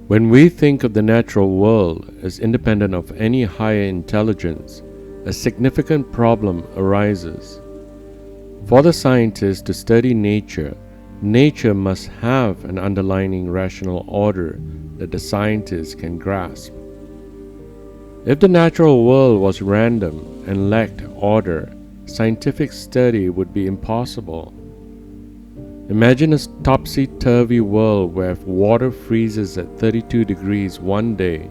When we think of the natural world as independent of any higher intelligence, a significant problem arises. For the scientist to study nature, nature must have an underlying rational order that the scientist can grasp. If the natural world was random and lacked order, scientific study would be impossible. Imagine a topsy-turvy world where water freezes at 32 degrees one day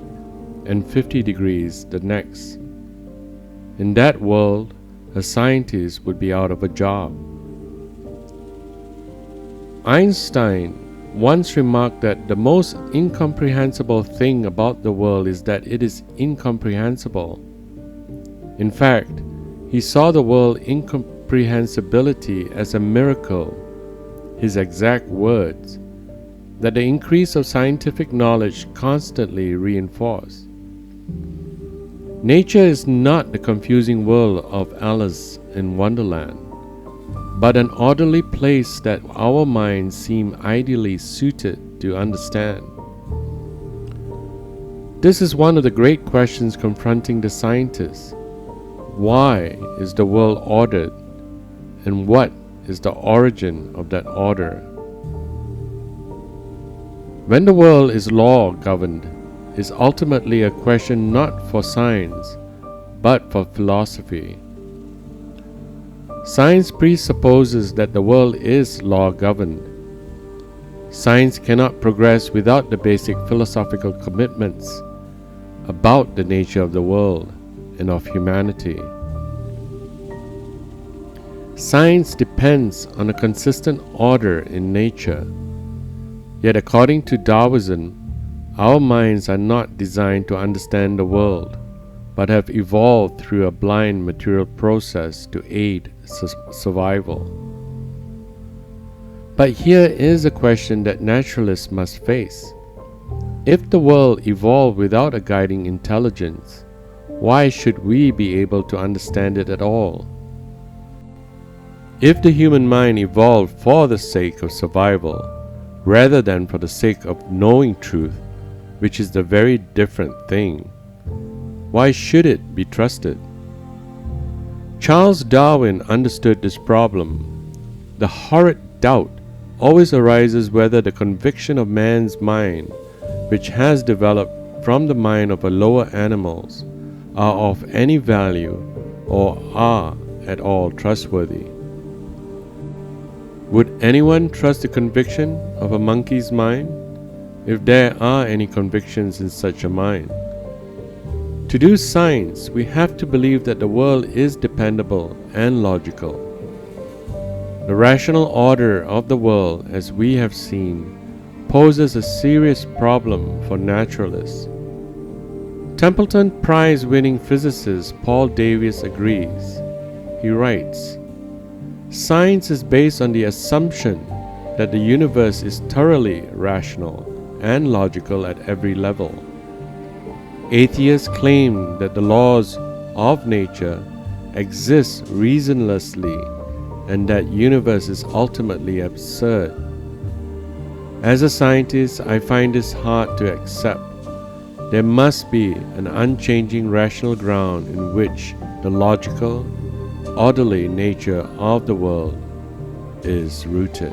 and 50 degrees the next. In that world, a scientist would be out of a job. Einstein once remarked that the most incomprehensible thing about the world is that it is incomprehensible. In fact, he saw the world's incomprehensibility as a miracle. His exact words, that the increase of scientific knowledge constantly reinforced. Nature is not the confusing world of Alice in Wonderland, but an orderly place that our minds seem ideally suited to understand. This is one of the great questions confronting the scientists. Why is the world ordered, and what is the origin of that order? When the world is law-governed, is ultimately a question not for science, but for philosophy. Science presupposes that the world is law-governed. Science cannot progress without the basic philosophical commitments about the nature of the world and of humanity. Science depends on a consistent order in nature. Yet according to Taoism, our minds are not designed to understand the world, but have evolved through a blind material process to aid survival. But here is a question that naturalists must face. If the world evolved without a guiding intelligence, why should we be able to understand it at all? If the human mind evolved for the sake of survival, rather than for the sake of knowing truth, which is a very different thing, why should it be trusted? Charles Darwin understood this problem. The horrid doubt always arises whether the conviction of man's mind, which has developed from the mind of lower animals, are of any value or are at all trustworthy. Would anyone trust the conviction of a monkey's mind, if there are any convictions in such a mind? To do science, we have to believe that the world is dependable and logical. The rational order of the world, as we have seen, poses a serious problem for naturalists. Templeton Prize-winning physicist Paul Davies agrees. He writes, "Science is based on the assumption that the universe is thoroughly rational and logical at every level. Atheists claim that the laws of nature exist reasonlessly and that universe is ultimately absurd. As a scientist, I find this hard to accept. There must be an unchanging rational ground in which the logical, orderly nature of the world is rooted."